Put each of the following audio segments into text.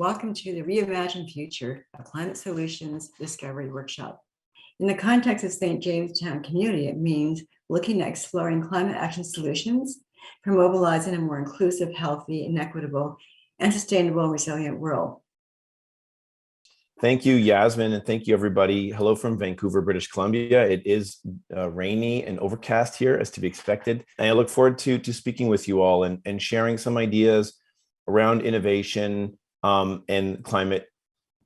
welcome to the Reimagined Future, a Climate Solutions Discovery Workshop. In the context of St. Jamestown community, it means looking at exploring climate action solutions for mobilizing a more inclusive, healthy, and equitable, and sustainable and resilient world. Thank you, Yasmin, and thank you, everybody. Hello from Vancouver, British Columbia. It is rainy and overcast here, as to be expected. And I look forward to speaking with you all and sharing some ideas around innovation and climate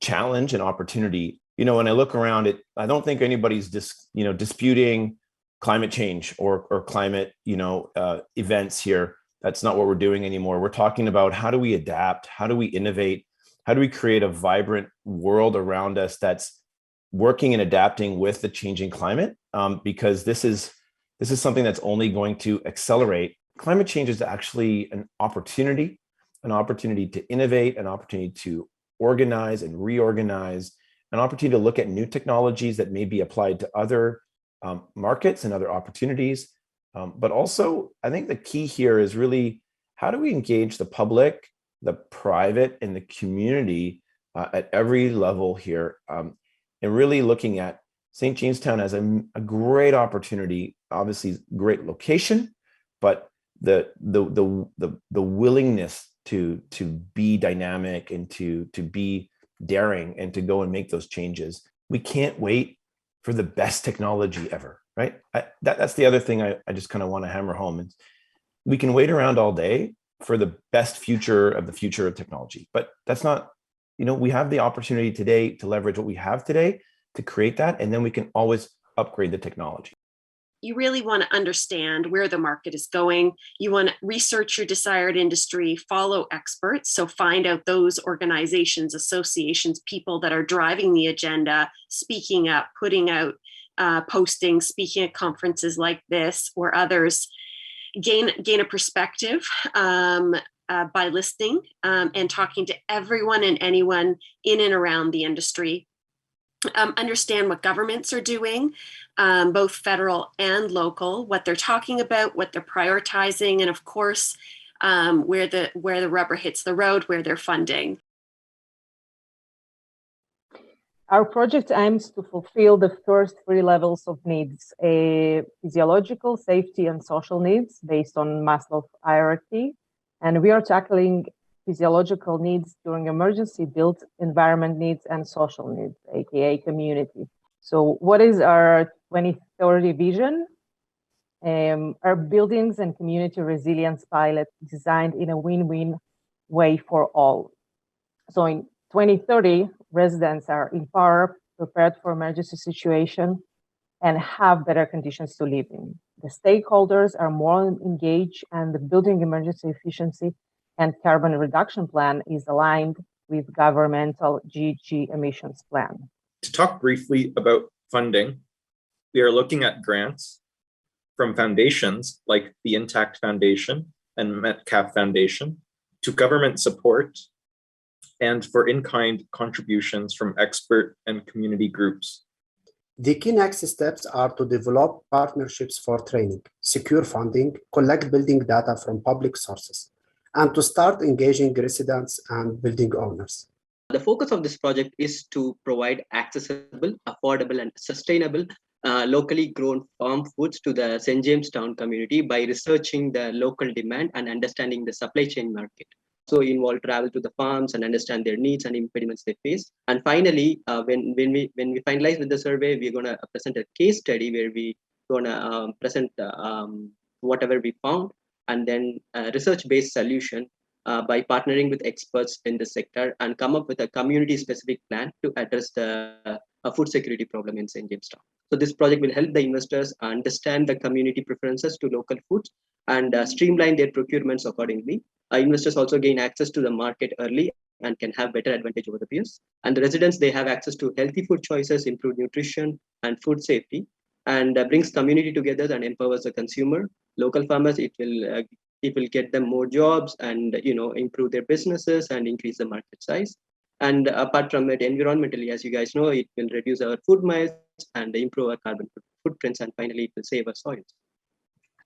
challenge and opportunity. You know, when I look around it, I don't think anybody's disputing climate change or climate, events here. That's not what we're doing anymore. We're talking about how do we adapt? How do we innovate? How do we create a vibrant world around us that's working and adapting with the changing climate? Because this is something that's only going to accelerate. Climate change is actually an opportunity to innovate, an opportunity to organize and reorganize, an opportunity to look at new technologies that may be applied to other markets and other opportunities. But also, I think the key here is really how do we engage the public, the private, and the community at every level here, and really looking at St. Jamestown as a great opportunity, obviously great location, but the willingness to be dynamic and to be daring and to go and make those changes. We can't wait for the best technology ever, right? That's the other thing I just kind of want to hammer home. Is we can wait around all day for the best future of technology, but that's not, we have the opportunity today to leverage what we have today to create that, and then we can always upgrade the technology. You really want to understand where the market is going. You want to research your desired industry, follow experts. So find out those organizations, associations, people that are driving the agenda, speaking up, putting out postings, speaking at conferences like this or others. Gain a perspective by listening and talking to everyone and anyone in and around the industry. Understand what governments are doing, both federal and local, what they're talking about, what they're prioritizing, and of course, where the rubber hits the road, where they're funding. Our project aims to fulfill the first three levels of needs: physiological, safety, and social needs based on Maslow's hierarchy. And we are tackling physiological needs during emergency, built environment needs, and social needs, aka community. So what is our 2030 vision? Our buildings and community resilience pilot designed in a win-win way for all. So in 2030, residents are empowered, prepared for emergency situation, and have better conditions to live in. The stakeholders are more engaged, and the building emergency efficiency and carbon reduction plan is aligned with governmental GHG emissions plan. To talk briefly about funding, we are looking at grants from foundations like the Intact Foundation and Metcalf Foundation, to government support, and for in-kind contributions from expert and community groups. The key next steps are to develop partnerships for training, secure funding, collect building data from public sources, and to start engaging residents and building owners. The focus of this project is to provide accessible, affordable, and sustainable locally grown farm foods to the St. Jamestown community by researching the local demand and understanding the supply chain market. So involve travel to the farms and understand their needs and impediments they face. And finally, when we finalize with the survey, we're going to present a case study where we're going to present whatever we found, and then a research-based solution by partnering with experts in the sector and come up with a community-specific plan to address the food security problem in St. Jamestown. So this project will help the investors understand the community preferences to local foods and streamline their procurements accordingly. Investors also gain access to the market early and can have better advantage over the peers. And the residents, they have access to healthy food choices, improved nutrition, and food safety, and brings community together and empowers the consumer. Local farmers, it will get them more jobs and improve their businesses and increase the market size. And apart from it, environmentally, as you guys know, it will reduce our food miles and improve our carbon footprints, and finally, it will save our soils.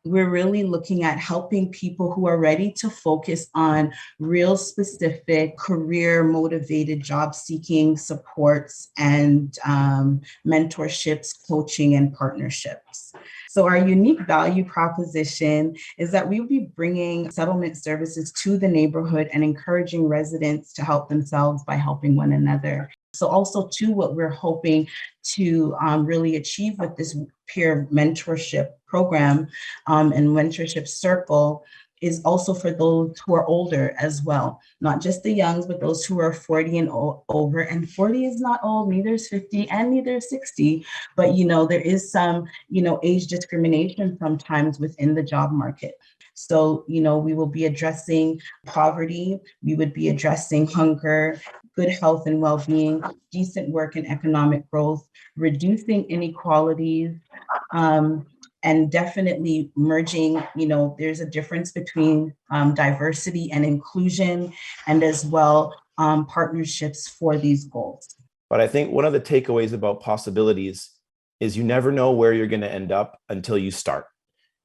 we're really looking at helping people who are ready to focus on real specific career motivated job seeking supports and mentorships, coaching, and partnerships. So our unique value proposition is that we will be bringing settlement services to the neighborhood and encouraging residents to help themselves by helping one another. So also too, what we're hoping to really achieve with this peer mentorship program and mentorship circle is also for those who are older as well, not just the youngs, but those who are 40 and over. And 40 is not old, neither is 50 and neither is 60. But, there is some, age discrimination sometimes within the job market. So, we will be addressing poverty, we would be addressing hunger, good health and well-being, decent work and economic growth, reducing inequalities, and definitely merging, there's a difference between diversity and inclusion, and as well partnerships for these goals. But I think one of the takeaways about possibilities is you never know where you're going to end up until you start.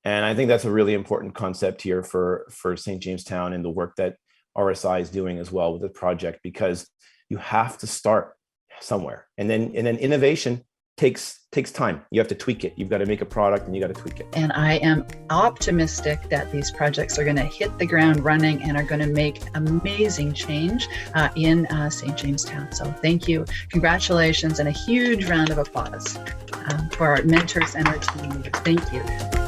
And I think that's a really important concept here for St. Jamestown and the work that RSI is doing as well with the project, because you have to start somewhere. And then innovation takes time. You have to tweak it. You've got to make a product and you got to tweak it. And I am optimistic that these projects are going to hit the ground running and are going to make amazing change in St. Jamestown. So thank you. Congratulations and a huge round of applause for our mentors and our team leaders. Thank you.